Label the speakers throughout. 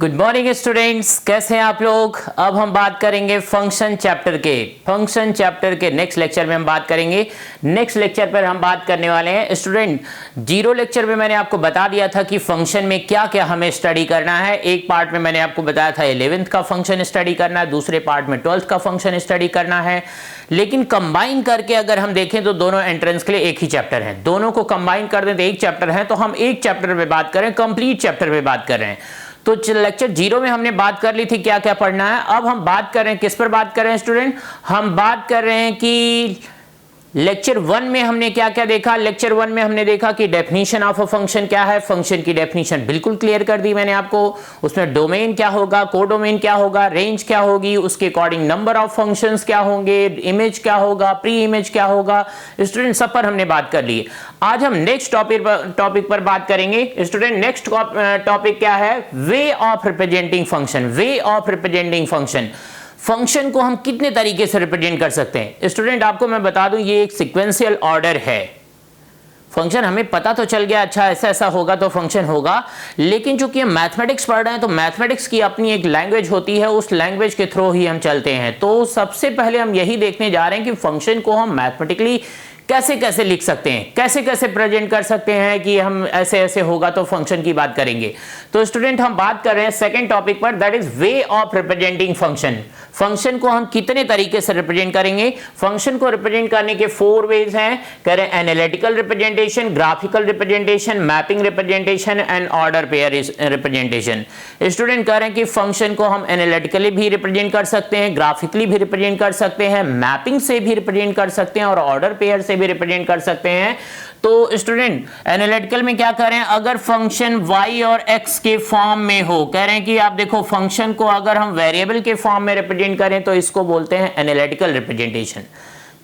Speaker 1: Good morning students, कैसे हैं आप लोग। अब हम बात करेंगे फंक्शन चैप्टर के नेक्स्ट लेक्चर में हम बात करेंगे। नेक्स्ट लेक्चर पर हम बात करने वाले हैं स्टूडेंट, जीरो लेक्चर में मैंने आपको बता दिया था कि फंक्शन में क्या क्या हमें स्टडी करना है। एक पार्ट में मैंने आपको बताया था 11th का फंक्शन स्टडी करना है, दूसरे पार्ट में 12th का फंक्शन स्टडी करना है। लेकिन कंबाइन करके अगर हम देखें तो दोनों एंट्रेंस के लिए एक ही चैप्टर है। दोनों को कंबाइन कर दें तो एक चैप्टर है, तो हम एक चैप्टर पे बात करें, कंप्लीट चैप्टर पे बात कर रहे हैं। तो लेक्चर जीरो में हमने बात कर ली थी क्या क्या पढ़ना है। अब हम बात कर रहे हैं, किस पर बात कर रहे हैं स्टूडेंट, हम बात कर रहे हैं कि लेक्चर 1 में हमने क्या क्या देखा। लेक्चर 1 में हमने देखा कि डेफिनेशन ऑफ अ फंक्शन क्या है। फंक्शन की डेफिनेशन बिल्कुल क्लियर कर दी मैंने आपको। उसमें डोमेन क्या होगा, कोडोमेन क्या होगा, रेंज क्या होगी, उसके अकॉर्डिंग नंबर ऑफ फंक्शंस क्या होंगे, इमेज क्या होगा, प्री इमेज क्या होगा, स्टूडेंट सब पर हमने बात कर ली। आज हम नेक्स्ट टॉपिक पर बात करेंगे स्टूडेंट। नेक्स्ट टॉपिक क्या है, way of representing function. Function को हम कितने तरीके से रिप्रेजेंट कर सकते हैं स्टूडेंट। आपको मैं बता दूं, ये एक सीक्वेंशियल ऑर्डर है। फंक्शन हमें पता तो चल गया, अच्छा ऐसा ऐसा होगा तो फंक्शन होगा, लेकिन चूंकि हम मैथमेटिक्स पढ़ रहे हैं तो मैथमेटिक्स की अपनी एक लैंग्वेज होती है, उस लैंग्वेज के थ्रू ही हम चलते हैं। तो सबसे पहले हम यही देखने जा रहे हैं कि फंक्शन को हम मैथमेटिकली कैसे कैसे लिख सकते हैं, कैसे कैसे प्रेजेंट कर सकते हैं कि हम ऐसे ऐसे होगा तो फंक्शन की बात करेंगे। तो स्टूडेंट हम बात कर रहे हैं सेकंड टॉपिक पर, that is way of representing function. Function को हम कितने तरीके से रिप्रेजेंट करेंगे। फंक्शन को रिप्रेजेंट करने के 4 वेज हैं, करें analytical representation, graphical representation, mapping representation and order pair representation. Student कह रहे हैं कि फंक्शन को हम एनालिटिकली भी रिप्रेजेंट कर सकते हैं, ग्राफिकली भी रिप्रेजेंट कर सकते हैं, मैपिंग से भी रिप्रेजेंट कर सकते हैं और ऑर्डर पेयर से भी रिप्रेजेंट कर सकते हैं। तो स्टूडेंट एनालिटिकल में क्या करें, अगर फंक्शन y और x के फॉर्म में हो, कह रहे हैं कि आप देखो फंक्शन को अगर हम वेरिएबल के फॉर्म में रिप्रेजेंट करें तो इसको बोलते हैं एनालिटिकल रिप्रेजेंटेशन।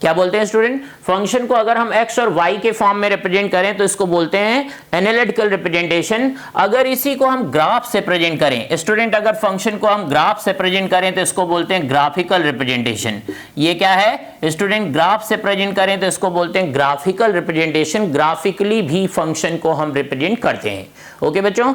Speaker 1: क्या बोलते हैं स्टूडेंट, फंक्शन को अगर हम x और y के फॉर्म में रिप्रेजेंट करें तो इसको बोलते हैं एनालिटिकल रिप्रेजेंटेशन। अगर इसी को हम ग्राफ से प्रेजेंट करें स्टूडेंट, अगर फंक्शन को हम ग्राफ से प्रेजेंट करें तो इसको बोलते हैं ग्राफिकल रिप्रेजेंटेशन। ये क्या है स्टूडेंट, ग्राफ से प्रेजेंट करें तो इसको बोलते हैं ग्राफिकल रिप्रेजेंटेशन। ग्राफिकली भी फंक्शन को हम रिप्रेजेंट करते हैं। ओके बच्चों,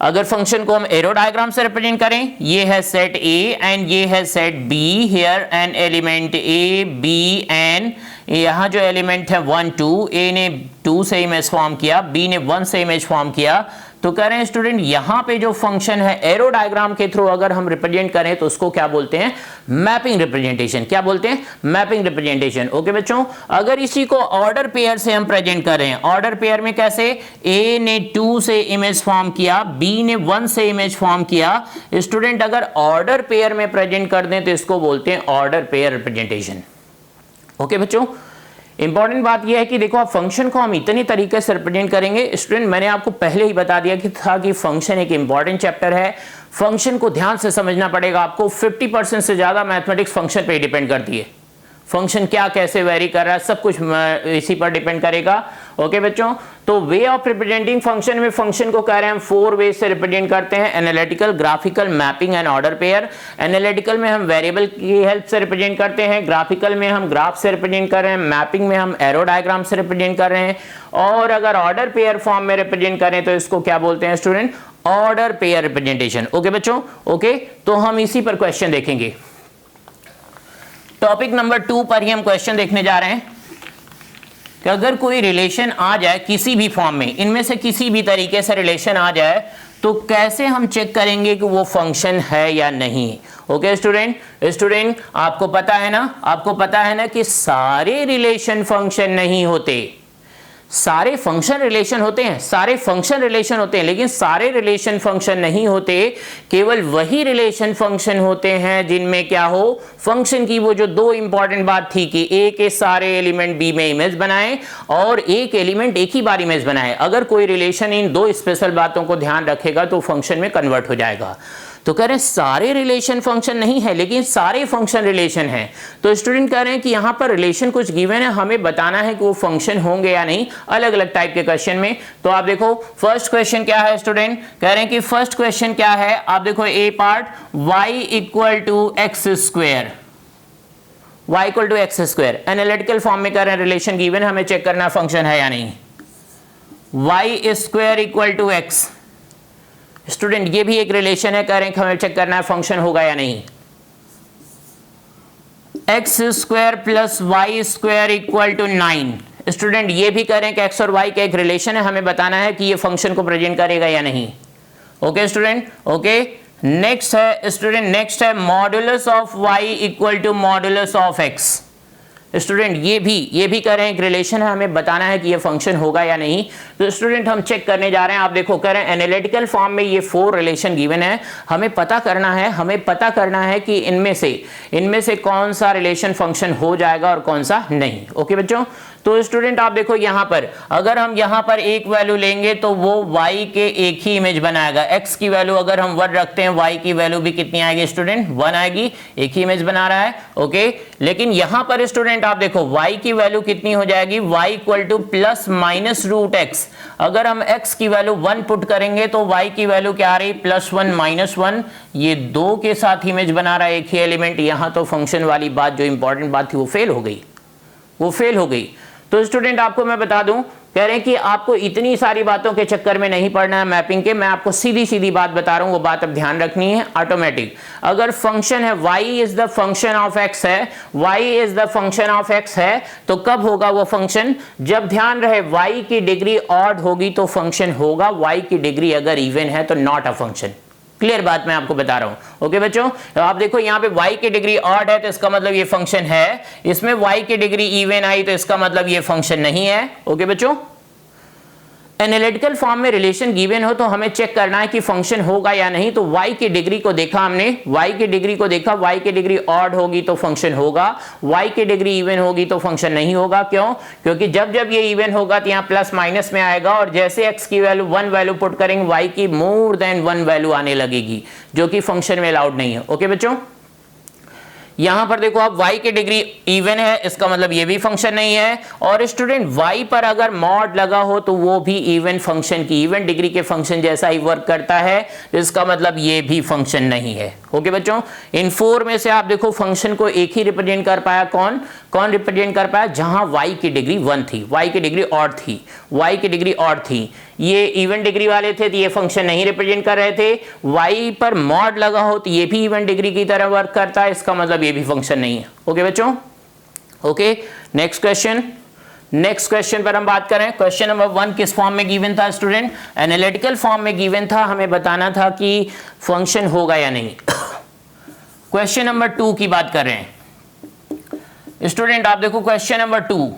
Speaker 1: अगर फंक्शन को हम एरो डायग्राम से रिप्रेजेंट करें, ये है सेट ए एंड ये है set B, here an element A B and यहां जो एलिमेंट है 1 2, ए ने 2 से इमेज फॉर्म किया, बी ने 1 से इमेज फॉर्म किया। तो कह रहे हैं स्टूडेंट यहां पे जो फंक्शन है एरो डायग्राम के थ्रू अगर हम रिप्रेजेंट करें तो उसको क्या बोलते हैं, मैपिंग रिप्रेजेंटेशन। क्या बोलते हैं, मैपिंग रिप्रेजेंटेशन। ओके बच्चों, अगर इसी को ऑर्डर पेयर से हम प्रेजेंट कर रहे हैं, ऑर्डर पेयर में कैसे, ए ने 2 से इमेज फॉर्म किया, बी ने 1 से इमेज फॉर्म किया। स्टूडेंट अगर ऑर्डर पेयर में प्रेजेंट कर दें तो इसको बोलते हैं ऑर्डर पेयर रिप्रेजेंटेशन। ओके बच्चों, इंपॉर्टेंट बात यह है कि देखो आप फंक्शन को हम इतनी तरीके से रिप्रेजेंट करेंगे। स्टूडेंट मैंने आपको पहले ही बता दिया कि फंक्शन एक इंपॉर्टेंट चैप्टर है। फंक्शन को ध्यान से समझना पड़ेगा आपको। 50% से ज्यादा मैथमेटिक्स फंक्शन पे डिपेंड करती है। फंक्शन क्या कैसे वेरी कर रहा है सब कुछ इसी पर डिपेंड करेगा। ओके बच्चों, तो वे ऑफ रिप्रेजेंटिंग फंक्शन में फंक्शन को कह रहे हैं हम 4 वे से रिप्रेजेंट करते हैं, analytical, graphical, mapping and order pair. Analytical में हम वेरिएबल की हेल्प से रिप्रेजेंट करते हैं, ग्राफिकल में हम ग्राफ से रिप्रेजेंट कर रहे हैं, मैपिंग में हम एरो डायग्राम से रिप्रेजेंट कर रहे हैं, और अगर ऑर्डर पेयर फॉर्म में रिप्रेजेंट करें तो इसको क्या बोलते हैं student, order pair representation. Okay बच्चों, ओके तो हम इसी पर क्वेश्चन देखेंगे। टॉपिक नंबर 2 पर ही हम क्वेश्चन देखने जा रहे हैं कि अगर कोई रिलेशन आ जाए किसी भी फॉर्म में, इनमें से किसी भी तरीके से रिलेशन आ जाए तो कैसे हम चेक करेंगे कि वो फंक्शन है या नहीं। ओके स्टूडेंट आपको पता है ना कि सारे रिलेशन फंक्शन नहीं होते। सारे फंक्शन रिलेशन होते हैं, लेकिन सारे रिलेशन फंक्शन नहीं होते। केवल वही रिलेशन फंक्शन होते हैं जिनमें क्या हो, फंक्शन की वो जो 2 इंपॉर्टेंट बात थी कि ए के सारे एलिमेंट बी में इमेज बनाए और एक एलिमेंट एक ही बार इमेज बनाए। अगर कोई रिलेशन इन 2 स्पेशल बातों को ध्यान रखेगा तो फंक्शन में कन्वर्ट हो जाएगा। तो कह रहे हैं सारे रिलेशन फंक्शन नहीं है लेकिन सारे फंक्शन रिलेशन हैं। तो स्टूडेंट कह रहे हैं कि यहां पर रिलेशन कुछ गिवन है, हमें बताना है कि वो फंक्शन होंगे या नहीं अलग अलग टाइप के क्वेश्चन में। तो आप देखो फर्स्ट क्वेश्चन क्या है स्टूडेंट, कह रहे हैं कि फर्स्ट क्वेश्चन क्या है, आप देखो a part y equal to x square, y equal to x square. Analytical form में कह रहे हैं रिलेशन गिवन, हमें चेक करना फंक्शन है या नहीं। y square equal to x, student ये भी एक रिलेशन है, कह रहे हैं हमें चेक करना है फंक्शन होगा या नहीं। X square plus y square equal to 9। Student ये भी कह रहे हैं कि एक्स और वाई का एक रिलेशन है, हमें बताना है कि ये फंक्शन को प्रेजेंट करेगा या नहीं। Okay student, okay. नेक्स्ट है स्टूडेंट, नेक्स्ट है modulus of y equal to modulus of x. Student ये भी कह रहे हैं एक रिलेशन है, हमें बताना है कि ये फंक्शन होगा या नहीं। तो स्टूडेंट हम चेक करने जा रहे हैं, आप देखो कह रहे हैं एनालिटिकल फॉर्म में ये 4 रिलेशन गिवन है, हमें पता करना है कि इनमें से कौन सा रिलेशन फंक्शन हो जाएगा और कौन सा नहीं। ओके बच्चों, तो स्टूडेंट आप देखो यहां पर अगर हम यहां पर एक वैल्यू लेंगे तो वो y के एक ही इमेज बनाएगा। x की वैल्यू अगर हम 1 रखते हैं, y की वैल्यू भी कितनी आएगी स्टूडेंट, 1 आएगी, एक ही इमेज बना रहा है। ओके, लेकिन यहां पर स्टूडेंट आप देखो y की वैल्यू कितनी हो जाएगी, y equal to plus minus root x. अगर हम x की वैल्यू 1 पुट करेंगे तो y की वैल्यू क्या आ रही, +1 -1। ये 2 के साथ इमेज बना रहा है, एक ही एलिमेंट। यहां तो फंक्शन वाली बात जो इंपॉर्टेंट बात थी वो फेल हो गई। तो स्टूडेंट आपको मैं बता दूं, कह रहे हैं कि आपको इतनी सारी बातों के चक्कर में नहीं पड़ना है मैपिंग के, मैं आपको सीधी बात बता रहा हूं, वो बात अब ध्यान रखनी है। ऑटोमेटिक अगर फंक्शन है y is the function of x है, y is the function of x है, तो कब होगा वो फंक्शन, जब ध्यान रहे y की डिग्री ऑड होगी तो फंक्शन होगा, y की डिग्री अगर इवन है तो नॉट अ फंक्शन। क्लियर बात मैं आपको बता रहा हूं। ओके बच्चों, तो आप देखो यहां पे y की डिग्री ऑड है तो इसका मतलब ये फंक्शन है, इसमें y की डिग्री इवन आई तो इसका मतलब ये फंक्शन नहीं है। ओके बच्चों, एनालिटिकल फॉर्म में रिलेशन गिवन हो तो हमें चेक करना है कि फंक्शन होगा या नहीं। तो y की डिग्री को देखा हमने, y की डिग्री को देखा, y की डिग्री ऑड होगी तो फंक्शन होगा, y की डिग्री इवन होगी तो फंक्शन नहीं होगा। क्यों? क्योंकि जब ये इवन होगा तो यहाँ प्लस माइनस में आएगा, और जैसे x की वैल्यू 1 वैल्यू पुट करेंगे y की मोर देन 1 वैल्यू आने लगेगी, जो कि फंक्शन में अलाउड नहीं है। ओके बच्चों, यहां पर देखो आप y की डिग्री इवन है, इसका मतलब ये भी फंक्शन नहीं है। और स्टूडेंट y पर अगर मॉड लगा हो तो वो भी इवन फंक्शन की, इवन डिग्री के फंक्शन जैसा ही वर्क करता है, इसका मतलब ये भी फंक्शन नहीं है। ओके बच्चों, इन 4 में से आप देखो फंक्शन को एक ही रिप्रेजेंट कर पाया, कौन रिप्रेजेंट कर पाया, जहां y की डिग्री 1 थी, y की डिग्री ऑड थी, y की डिग्री ऑड थी। ये इवन डिग्री वाले थे तो ये फंक्शन नहीं रिप्रेजेंट कर रहे थे। y पर मॉड लगा हो तो ये भी इवन डिग्री की तरह वर्क करता है, इसका मतलब ये भी फंक्शन नहीं है। ओके बच्चों, ओके। नेक्स्ट क्वेश्चन पर हम बात करें। क्वेश्चन नंबर 1 किस फॉर्म में गिवन था स्टूडेंट, एनालिटिकल फॉर्म में गिवन था, हमें बताना था कि फंक्शन होगा या नहीं। क्वेश्चन नंबर 2 की बात कर रहे हैं स्टूडेंट, आप देखो क्वेश्चन नंबर 2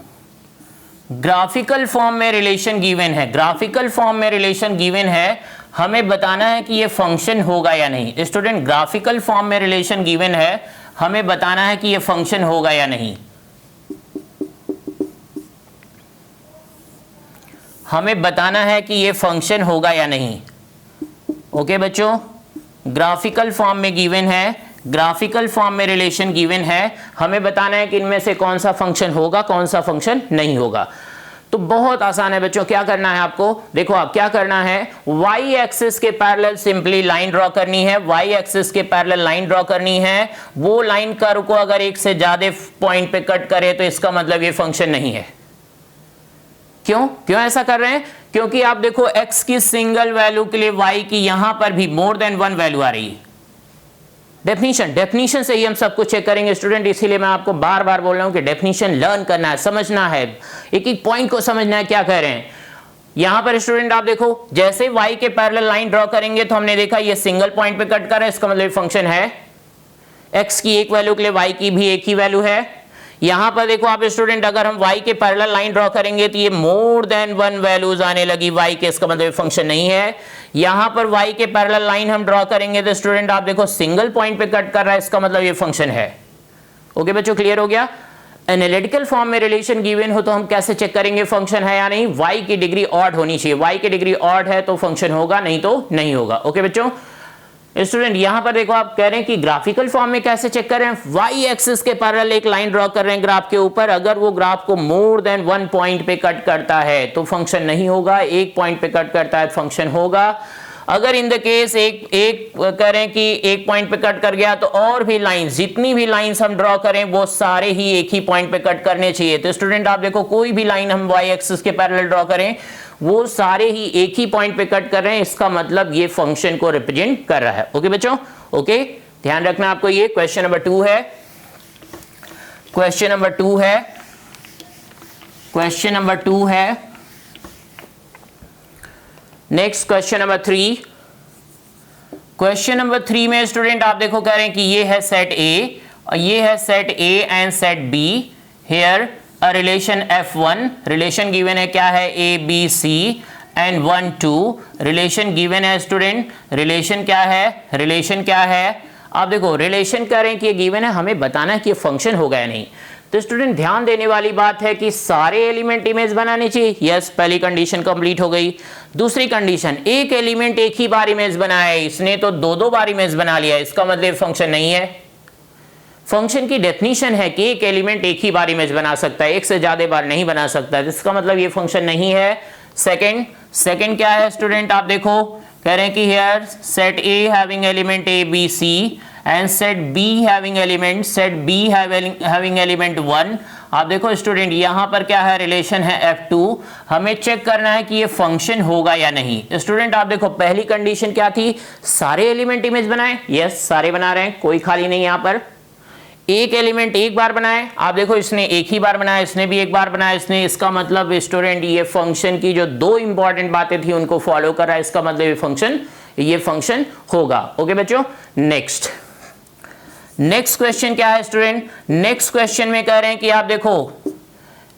Speaker 1: ग्राफिकल फॉर्म में रिलेशन गिवन है, ग्राफिकल फॉर्म में रिलेशन गिवन है, हमें बताना है कि ये फंक्शन होगा या नहीं। स्टूडेंट ग्राफिकल फॉर्म में रिलेशन गिवन है, हमें बताना है कि ये फंक्शन होगा या नहीं। हमें बताना है कि ये फंक्शन होगा या नहीं। ओके बच्चों, ग्राफिकल फॉर्म में गिवन है, ग्राफिकल फॉर्म में रिलेशन गिवन है, हमें बताना है कि इनमें से कौन सा फंक्शन होगा, कौन सा फंक्शन नहीं होगा। तो बहुत आसान है बच्चों, क्या करना है आपको, देखो आप क्या करना है, y एक्सिस के पैरेलल सिंपली लाइन ड्रॉ करनी है, y एक्सिस के पैरेलल लाइन ड्रॉ करनी है। वो लाइन कर्व को अगर एक से ज्यादा पॉइंट पे कट करे तो इसका मतलब ये फंक्शन नहीं है। क्यों ऐसा कर रहे हैं, क्योंकि आप देखो x की सिंगल वैल्यू के लिए y की यहां पर भी मोर देन 1 वैल्यू आ रही है। डेफिनेशन से ही हम सब कुछ चेक करेंगे स्टूडेंट, इसीलिए मैं आपको बार बार बोल रहा हूं कि डेफिनेशन लर्न करना है, समझना है, एक एक पॉइंट को समझना है क्या कह रहे हैं। यहां पर स्टूडेंट आप देखो जैसे y के पैरेलल लाइन ड्रॉ करेंगे तो हमने देखा ये सिंगल पॉइंट पे कट कर रहा है, इसका मतलब फंक्शन है। x की एक वैल्यू के लिए y की भी एक ही वैल्यू है। यहां पर देखो आप स्टूडेंट अगर हम y के पैरेलल लाइन ड्रॉ करेंगे तो ये मोर देन 1 वैल्यूज आने लगी y के, इसका मतलब फंक्शन नहीं है। यहां पर y के पैरेलल लाइन हम ड्रॉ करेंगे तो स्टूडेंट आप देखो सिंगल पॉइंट पे कट कर रहा है, इसका मतलब ये फंक्शन है। ओके बच्चों, क्लियर हो गया। एनालिटिकल फॉर्म में रिलेशन गिवन हो तो हम कैसे चेक करेंगे फंक्शन है या नहीं, y की डिग्री ऑड होनी चाहिए, y की डिग्री ऑड है तो फंक्शन होगा, नहीं तो नहीं होगा। ओके बच्चों, स्टूडेंट यहां पर देखो आप कह रहे हैं कि ग्राफिकल फॉर्म में कैसे चेक कर रहे हैं, y एक्सिस के पैरेलल एक लाइन ड्रॉ कर रहे हैं ग्राफ के ऊपर, अगर वो ग्राफ को मोर देन 1 पॉइंट पे कट करता है तो फंक्शन नहीं होगा, एक पॉइंट पे कट करता है तो फंक्शन होगा। अगर इन द केस एक करें कि एक पॉइंट पे कट कर गया तो और भी लाइंस, जितनी भी लाइंस हम ड्रॉ करें वो सारे ही एक ही पॉइंट पे कट करने चाहिए। तो स्टूडेंट आप देखो कोई भी लाइन हम y एक्सिस के पैरेलल ड्रॉ करें वो सारे ही एक ही पॉइंट पे कट कर रहे हैं, इसका मतलब ये फंक्शन को रिप्रेजेंट कर रहा है। ओके बच्चों, ओके ध्यान रखना आपको। ये क्वेश्चन नंबर 2 है, क्वेश्चन नंबर 2 है, क्वेश्चन नंबर 2 है। Next question number 3, question number 3 में स्टूडेंट आप देखो कह रहे हैं कि ये है सेट ए और ये है set A and set B. Here a relation F1, relation given है क्या है, A B C and 1 2, relation given है स्टूडेंट, रिलेशन क्या है, रिलेशन क्या है, आप देखो रिलेशन कह रहे हैं कि ये गिवन है, हमें बताना है कि ये फंक्शन होगा या नहीं। तो स्टूडेंट ध्यान देने वाली बात है कि सारे एलिमेंट इमेज बनाने चाहिए। यस, पहली कंडीशन कंप्लीट हो गई। दूसरी कंडीशन, एक एलिमेंट एक ही बार इमेज बनाया है, इसने तो दो बार इमेज बना लिया, इसका मतलब फंक्शन नहीं है। फंक्शन की डेफिनेशन है कि एक एलिमेंट एक ही बार इमेज बना सकता है, एक से ज्यादा बार नहीं बना सकता है, इसका मतलब ये फंक्शन नहीं है। सेकंड क्या है स्टूडेंट, आप देखो कह रहे हैं कि here set A having element A B C and set B having element, set B having element 1। आप देखो स्टूडेंट यहाँ पर क्या है, रिलेशन है F2, हमें चेक करना है कि ये फंक्शन होगा या नहीं। स्टूडेंट आप देखो पहली कंडीशन क्या थी, सारे एलिमेंट इमेज बनाए। यस, सारे बना रहे हैं, कोई खाली नहीं यहाँ पर। एक एलिमेंट एक बार बनाए, आप देखो इसने एक ही बार बनाया, इसने भी एक बार बनाया, इसने, इसका मतलब स्टूडेंट ये फंक्शन की जो दो इंपॉर्टेंट बातें थी उनको फॉलो कर रहा है, इसका मतलब ये फंक्शन होगा। ओके बच्चों, नेक्स्ट क्वेश्चन क्या है स्टूडेंट, नेक्स्ट क्वेश्चन में कह रहे हैं कि आप देखो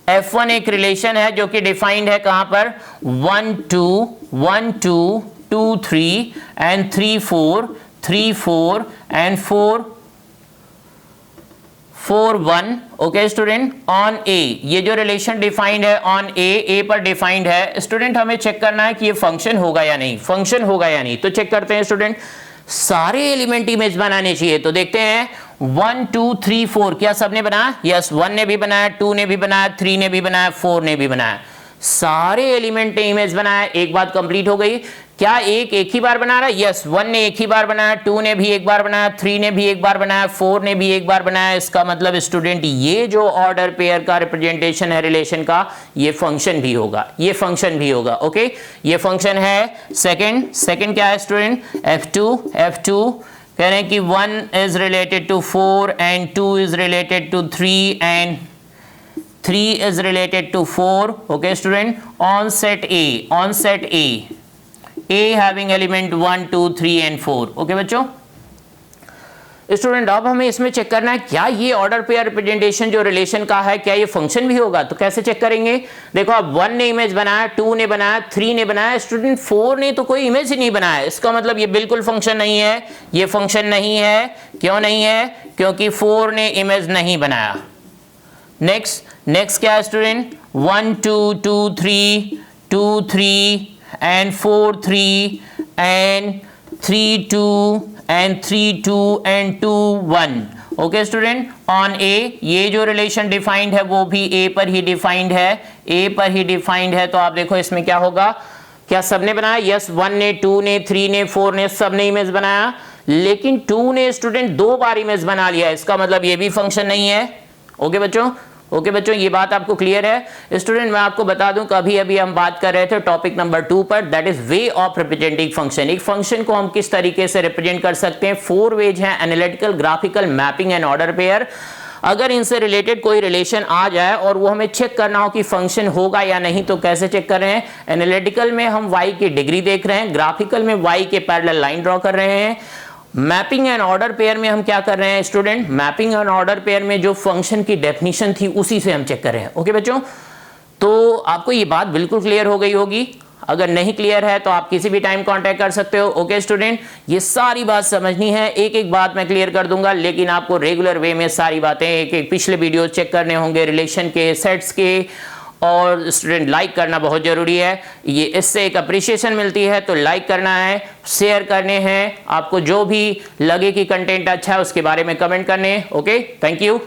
Speaker 1: F1 एक रिलेशन है जो कि डिफाइंड है कहां पर, 1 2 2 3 and 3 4 and 4 1। Okay student, on A, ये जो रिलेशन डिफाइंड है ऑन ए पर डिफाइंड है। स्टूडेंट हमें चेक करना है कि ये फंक्शन होगा या नहीं, फंक्शन होगा या नहीं। तो चेक करते हैं स्टूडेंट, सारे एलिमेंट इमेज बनाने चाहिए। तो देखते हैं 1 2 3 4 क्या सबने बनाया, यस 1 ने भी बनाया, 2 ने भी बनाया, 3 ने भी बनाया, 4 ने भी बनाया, सारे एलिमेंट ने इमेज बनाया। एक बात कंप्लीट हो गई। क्या एक ही बार बना रहा है, यस 1 ने एक ही बार बनाया, 2 ने भी एक बार बनाया, 3 ने भी एक बार बनाया, 4 ने भी एक बार बनाया। इसका मतलब स्टूडेंट ये जो ऑर्डर पेयर का रिप्रेजेंटेशन है रिलेशन का, ये फंक्शन भी होगा, ये फंक्शन भी होगा। ओके, ये फंक्शन है। सेकंड क्या है स्टूडेंट, F2 कह रहे हैं कि 1 is related to 4 and 2 is related to 3 and 3 is related to 4। Okay student, on set A having element 1 2 3 and 4। Okay बच्चों, स्टूडेंट अब हमें इसमें चेक करना है क्या ये ऑर्डर पेयर रिप्रेजेंटेशन जो रिलेशन का है क्या ये फंक्शन भी होगा। तो कैसे चेक करेंगे, देखो अब 1 ने इमेज बनाया, 2 ने बनाया, 3 ने बनाया, स्टूडेंट 4 ने तो कोई इमेज ही नहीं बनाया, इसका मतलब ये बिल्कुल फंक्शन नहीं है, ये फंक्शन नहीं है। क्यों नहीं है, क्योंकि 4 ने इमेज नहीं बनाया। नेक्स्ट क्या है student, 1 2 2 3 2 3 and 4 3 and 3 2 and 3 2 and 2 1। Okay student, on A ये जो रिलेशन डिफाइंड है वो भी ए पर ही डिफाइंड है, ए पर ही डिफाइंड है। तो आप देखो इसमें क्या होगा, क्या सबने बनाया, यस 1 ने 2 ने 3 ने 4 ने सबने इमेज बनाया, लेकिन 2 ने स्टूडेंट 2 बार इमेज बना लिया, इसका मतलब ये भी फंक्शन नहीं है। ओके बच्चों, ये बात आपको क्लियर है। स्टूडेंट मैं आपको बता दूं कि अभी हम बात कर रहे थे टॉपिक नंबर 2 पर, that is way of representing function. एक फंक्शन को हम किस तरीके से रिप्रेजेंट कर सकते हैं। 4 वेज हैं, analytical, graphical, mapping and order pair. अगर इनसे रिलेटेड कोई रिलेशन आ जाए और वो हमें चेक करना हो कि फंक्शन होगा या नहीं, तो कैसे चेक कर रहे हैं, एनालिटिकल में हम y की डिग्री देख रहे हैं, ग्राफिकल में y के पैरेलल लाइन ड्रॉ कर रहे हैं, मैपिंग एंड ऑर्डर पेयर में हम क्या कर रहे हैं student, mapping and order pair में जो फंक्शन की डेफिनेशन थी उसी से हम चेक कर रहे हैं। ओके बच्चों, तो आपको ये बात बिल्कुल क्लियर हो गई होगी। अगर नहीं क्लियर है तो आप किसी भी टाइम कांटेक्ट कर सकते हो। ओके स्टूडेंट, ये सारी बात समझनी है, एक एक बात मैं क्लियर कर दूंगा, लेकिन आपको रेगुलर वे में सारी बातें एक एक पिछले वीडियो चेक करने होंगे, रिलेशन के, सेट्स के, और स्टूडेंट लाइक करना बहुत जरूरी है। ये इससे एक अप्रिशिएशन मिलती है, तो लाइक करना है, शेयर करने हैं, आपको जो भी लगे कि कंटेंट अच्छा है उसके बारे में कमेंट करने। Okay, thank you.